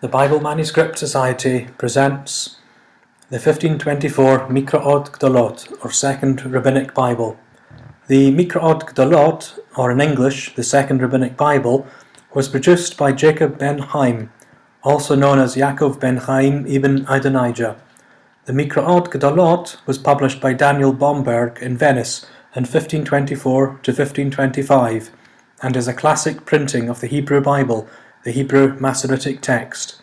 The Bible Manuscript Society presents the 1524 Mikraot Gedolot, or Second Rabbinic Bible. The Mikraot Gedolot, or in English, the Second Rabbinic Bible, was produced by Jacob ben Haim, also known as Yaakov ben Hayyim ibn Adonijah. The Mikraot Gedolot was published by Daniel Bomberg in Venice in 1524 to 1525, and is a classic printing of the Hebrew Bible, the Hebrew Masoretic text.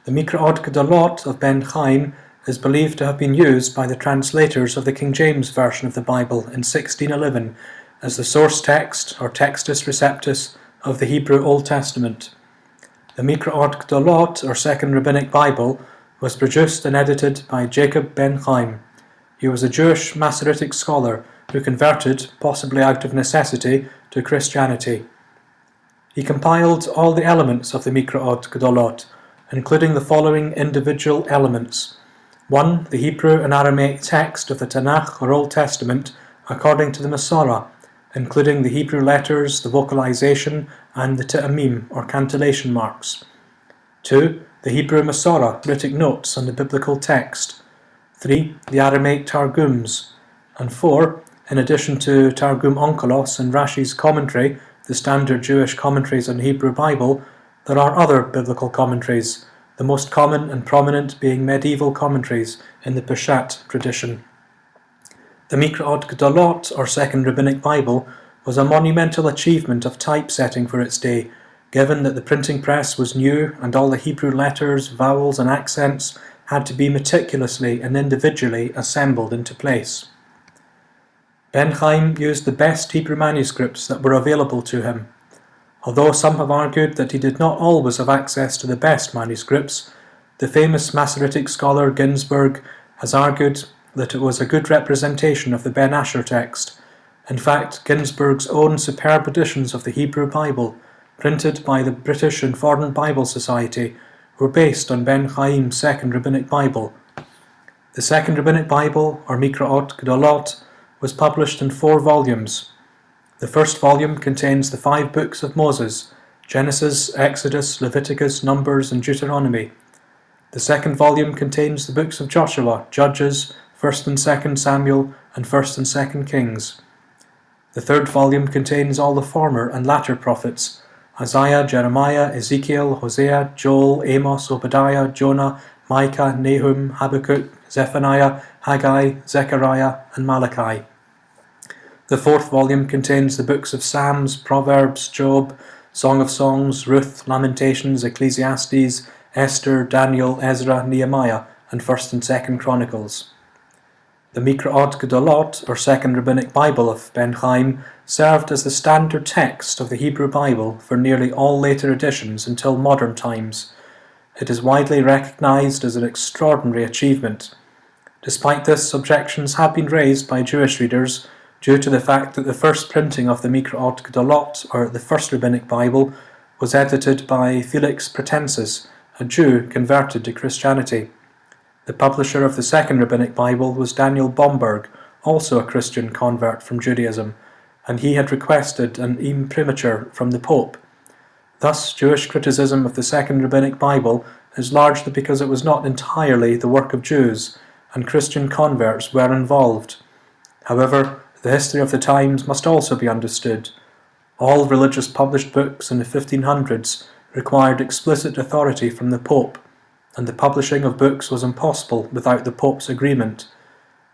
The Mikraot Gedolot of Ben Haim is believed to have been used by the translators of the King James Version of the Bible in 1611 as the source text, or Textus Receptus, of the Hebrew Old Testament. The Mikraot Gedolot, or Second Rabbinic Bible, was produced and edited by Jacob ben Haim. He was a Jewish Masoretic scholar who converted, possibly out of necessity, to Christianity. He compiled all the elements of the Mikraot Gedolot, including the following individual elements. 1. The Hebrew and Aramaic text of the Tanakh, or Old Testament, according to the Massorah, including the Hebrew letters, the vocalization, and the teamim, or cantillation marks. 2. The Hebrew Masoretic notes on the biblical text. 3. The Aramaic Targums. And 4. In addition to Targum Onkelos and Rashi's commentary, the standard Jewish commentaries on the Hebrew Bible, there are other biblical commentaries, the most common and prominent being medieval commentaries in the Peshat tradition. The Mikraot Gedolot, or Second Rabbinic Bible, was a monumental achievement of typesetting for its day, given that the printing press was new and all the Hebrew letters, vowels and accents had to be meticulously and individually assembled into place. Ben Haim used the best Hebrew manuscripts that were available to him. Although some have argued that he did not always have access to the best manuscripts, the famous Masoretic scholar Ginsburg has argued that it was a good representation of the Ben Asher text. In fact, Ginsburg's own superb editions of the Hebrew Bible, printed by the British and Foreign Bible Society, were based on Ben Haim's Second Rabbinic Bible. The Second Rabbinic Bible, or Mikraot Gedolot, was published in 4 volumes. The first volume contains the 5 books of Moses: Genesis, Exodus, Leviticus, Numbers, and Deuteronomy. The second volume contains the books of Joshua, Judges, 1st and 2nd Samuel, and 1st and 2nd Kings. The third volume contains all the former and latter prophets: Isaiah, Jeremiah, Ezekiel, Hosea, Joel, Amos, Obadiah, Jonah, Micah, Nahum, Habakkuk, Zephaniah, Haggai, Zechariah, and Malachi. The fourth volume contains the books of Psalms, Proverbs, Job, Song of Songs, Ruth, Lamentations, Ecclesiastes, Esther, Daniel, Ezra, Nehemiah, and 1st and 2nd Chronicles. The Mikraot Gedolot, or Second Rabbinic Bible of Ben Haim, served as the standard text of the Hebrew Bible for nearly all later editions until modern times. It is widely recognized as an extraordinary achievement. Despite this, objections have been raised by Jewish readers due to the fact that the first printing of the Mikraot Gedolot, or the First Rabbinic Bible, was edited by Felix Pratensis, a Jew converted to Christianity. The publisher of the Second Rabbinic Bible was Daniel Bomberg, also a Christian convert from Judaism, and he had requested an imprimatur from the Pope. Thus, Jewish criticism of the Second Rabbinic Bible is largely because it was not entirely the work of Jews, and Christian converts were involved. However, the history of the times must also be understood. All religious published books in the 1500s required explicit authority from the Pope, and the publishing of books was impossible without the Pope's agreement.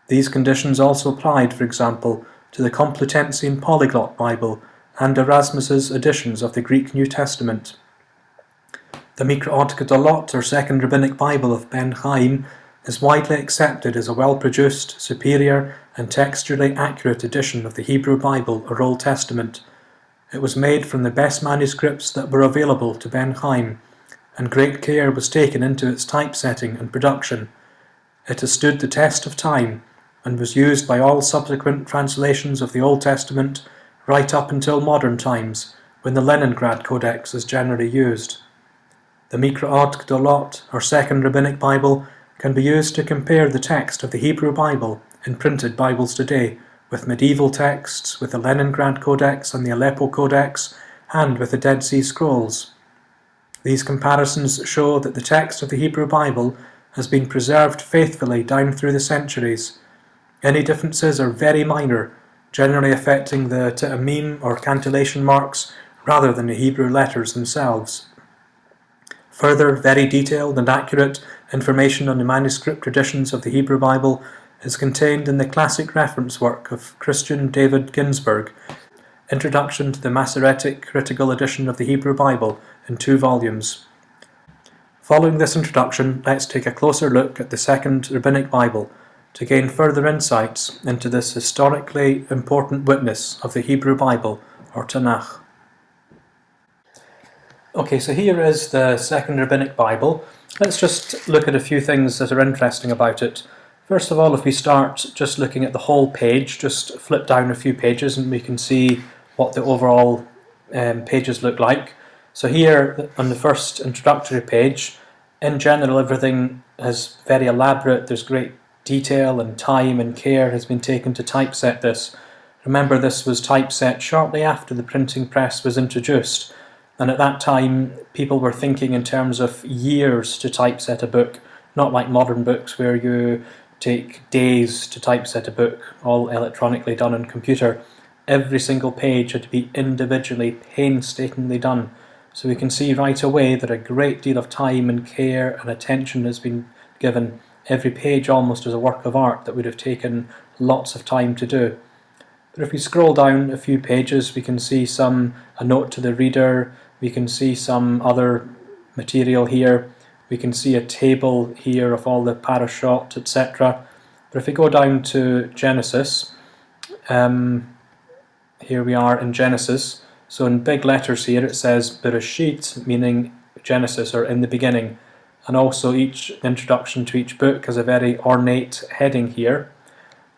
These conditions also applied, for example, to the Complutense and Polyglot Bible and Erasmus's editions of the Greek New Testament. The Mikraot Gedolot, or Second Rabbinic Bible of Ben Haim, is widely accepted as a well-produced, superior, and textually accurate edition of the Hebrew Bible, or Old Testament. It was made from the best manuscripts that were available to Ben Haim, and great care was taken into its typesetting and production. It has stood the test of time, and was used by all subsequent translations of the Old Testament right up until modern times, when the Leningrad Codex is generally used. The Mikraot Gedolot, or Second Rabbinic Bible, can be used to compare the text of the Hebrew Bible in printed Bibles today with medieval texts, with the Leningrad Codex and the Aleppo Codex, and with the Dead Sea Scrolls. These comparisons show that the text of the Hebrew Bible has been preserved faithfully down through the centuries. Any differences are very minor, generally affecting the teamim or cantillation marks rather than the Hebrew letters themselves. Further, very detailed and accurate information on the manuscript traditions of the Hebrew Bible is contained in the classic reference work of Christian David Ginsburg, Introduction to the Masoretic Critical Edition of the Hebrew Bible, in 2 volumes. Following this introduction, let's take a closer look at the Second Rabbinic Bible to gain further insights into this historically important witness of the Hebrew Bible, or Tanakh. Okay, so here is the Second Rabbinic Bible. Let's just look at a few things that are interesting about it. First of all, if we start just looking at the whole page, just flip down a few pages and we can see what the overall pages look like. So here on the first introductory page, in general everything is very elaborate. There's great detail and time and care has been taken to typeset this. Remember, this was typeset shortly after the printing press was introduced, and at that time people were thinking in terms of years to typeset a book, not like modern books where you take days to typeset a book, all electronically done on computer. Every single page had to be individually, painstakingly done. So we can see right away that a great deal of time and care and attention has been given. Every page almost is a work of art that would have taken lots of time to do. But if we scroll down a few pages, we can see a note to the reader, we can see some other material here, we can see a table here of all the parashot, etc. But if we go down to Genesis, here we are in Genesis. So in big letters here it says Bereshit, meaning Genesis or in the beginning. And also each introduction to each book has a very ornate heading here.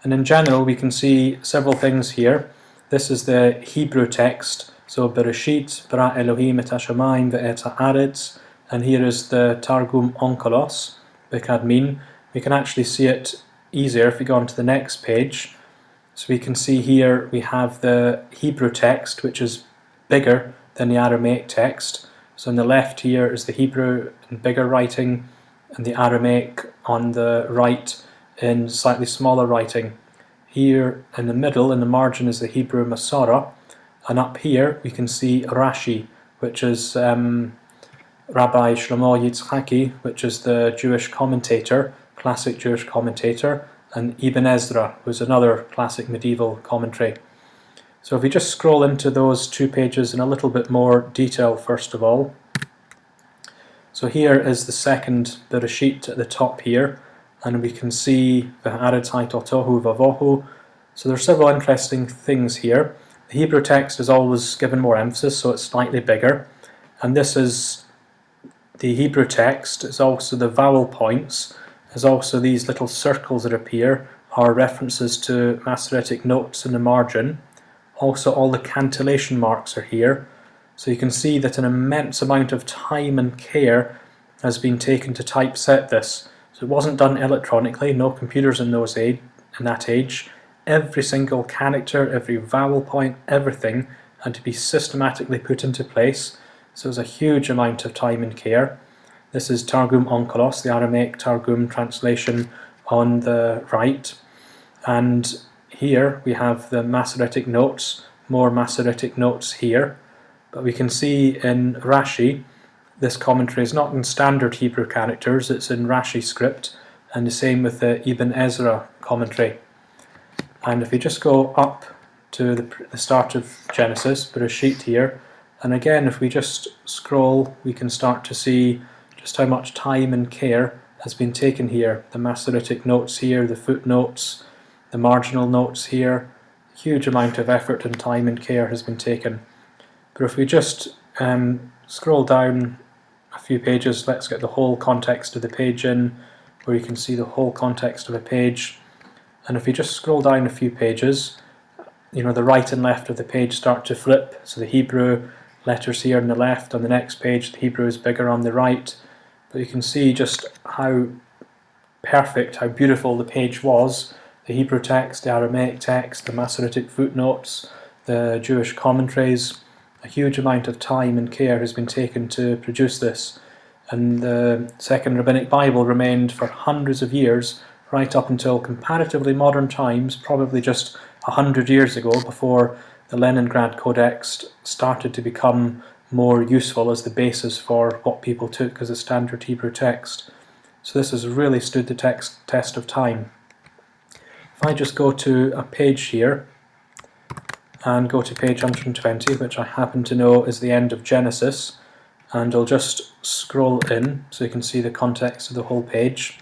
And in general we can see several things here. This is the Hebrew text. So Bereshit, bara Elohim et hashamayim ve'et haaretz. And here is the Targum Onkelos, Bekadmin. We can actually see it easier if we go on to the next page. So we can see here we have the Hebrew text, which is bigger than the Aramaic text. So on the left here is the Hebrew in bigger writing, and the Aramaic on the right in slightly smaller writing. Here in the middle, in the margin, is the Hebrew Massorah, and up here we can see Rashi, which is Rabbi Shlomo Yitzchaki, which is the Jewish commentator, classic Jewish commentator, and Ibn Ezra, who's another classic medieval commentary. So if we just scroll into those 2 pages in a little bit more detail first of all. So here is the second Bereshit at the top here, and we can see V'haaretz hayta tohu vavohu. So there are several interesting things here. The Hebrew text is always given more emphasis, so it's slightly bigger. And this is the Hebrew text. It's also the vowel points. There's also these little circles that appear are references to Masoretic notes in the margin. Also all the cantillation marks are here. So you can see that an immense amount of time and care has been taken to typeset this. So it wasn't done electronically, no computers in that age. Every single character, every vowel point, everything had to be systematically put into place. So it was a huge amount of time and care. This is Targum Onkelos, the Aramaic Targum translation on the right. And here we have the Masoretic notes, more Masoretic notes here. But we can see in Rashi, this commentary is not in standard Hebrew characters, it's in Rashi script, and the same with the Ibn Ezra commentary. And if we just go up to the start of Genesis, Bereshit here, and again if we just scroll, we can start to see just how much time and care has been taken here. The Masoretic notes here, the footnotes, the marginal notes here. A huge amount of effort and time and care has been taken. But if we just scroll down a few pages, let's get the whole context of the page in, where you can see the whole context of a page. And if we just scroll down a few pages, the right and left of the page start to flip. So the Hebrew letters here on the left, on the next page the Hebrew is bigger on the right. But you can see just how perfect, how beautiful the page was. The Hebrew text, the Aramaic text, the Masoretic footnotes, the Jewish commentaries, A huge amount of time and care has been taken to produce this, and the Second Rabbinic Bible remained for hundreds of years, right up until comparatively modern times, probably just 100 years ago, before the Leningrad Codex started to become more useful as the basis for what people took as a standard Hebrew text. So this has really stood the test of time. If I just go to a page here, and go to page 120, which I happen to know is the end of Genesis, and I'll just scroll in so you can see the context of the whole page.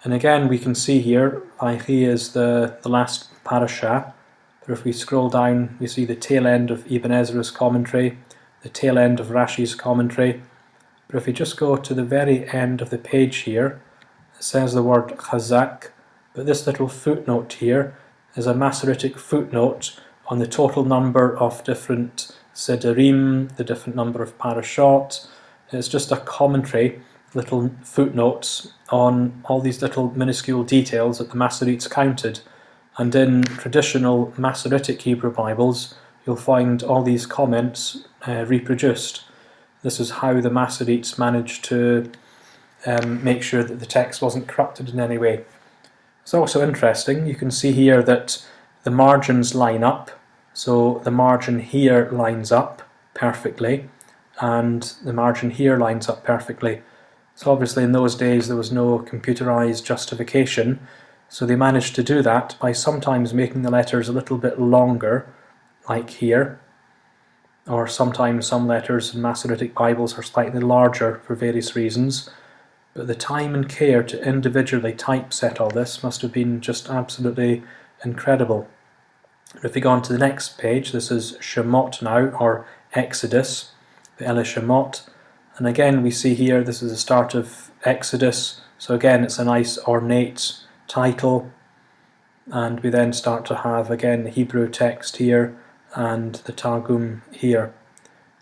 And again we can see here, Vayechi is the last parasha, but if we scroll down we see the tail end of Ibn Ezra's commentary, the tail end of Rashi's commentary. But if we just go to the very end of the page here, it says the word chazak, but this little footnote here is a Masoretic footnote on the total number of different Sidurim, the different number of parashot. It's just a commentary, little footnotes on all these little minuscule details that the Masoretes counted. And in traditional Masoretic Hebrew Bibles, you'll find all these comments reproduced. This is how the Masoretes managed to make sure that the text wasn't corrupted in any way. It's also interesting, you can see here that the margins line up. So the margin here lines up perfectly, and the margin here lines up perfectly. So obviously in those days there was no computerized justification, so they managed to do that by sometimes making the letters a little bit longer, like here, or sometimes some letters in Masoretic Bibles are slightly larger for various reasons. But the time and care to individually typeset all this must have been just absolutely incredible. If we go on to the next page, this is Shemot now, or Exodus, the Ele Shemot. And again we see here, this is the start of Exodus, so again it's a nice ornate title. And we then start to have again the Hebrew text here, and the Targum here.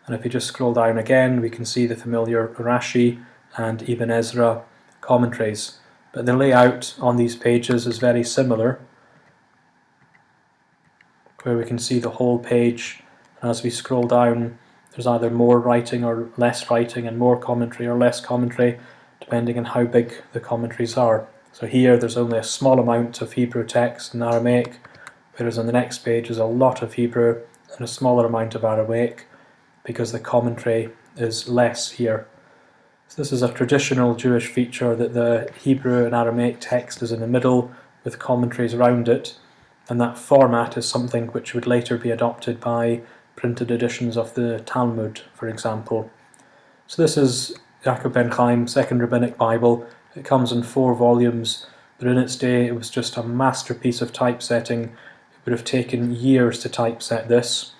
And if we just scroll down again, we can see the familiar Rashi and Ibn Ezra commentaries. But the layout on these pages is very similar, where we can see the whole page, and as we scroll down there's either more writing or less writing, and more commentary or less commentary, depending on how big the commentaries are. So here there's only a small amount of Hebrew text in Aramaic, whereas on the next page is a lot of Hebrew and a smaller amount of Aramaic, because the commentary is less here. So this is a traditional Jewish feature, that the Hebrew and Aramaic text is in the middle with commentaries around it. And that format is something which would later be adopted by printed editions of the Talmud, for example. So this is Yaakov ben Haim, Second Rabbinic Bible. It comes in 4 volumes, but in its day it was just a masterpiece of typesetting. It would have taken years to typeset this,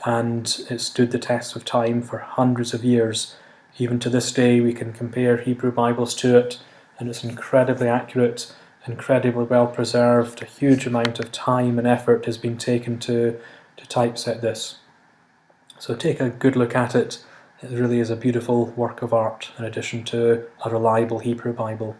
and it stood the test of time for hundreds of years. Even to this day we can compare Hebrew Bibles to it, and it's incredibly accurate, incredibly well preserved. A huge amount of time and effort has been taken to typeset this. So take a good look at it. It really is a beautiful work of art, in addition to a reliable Hebrew Bible.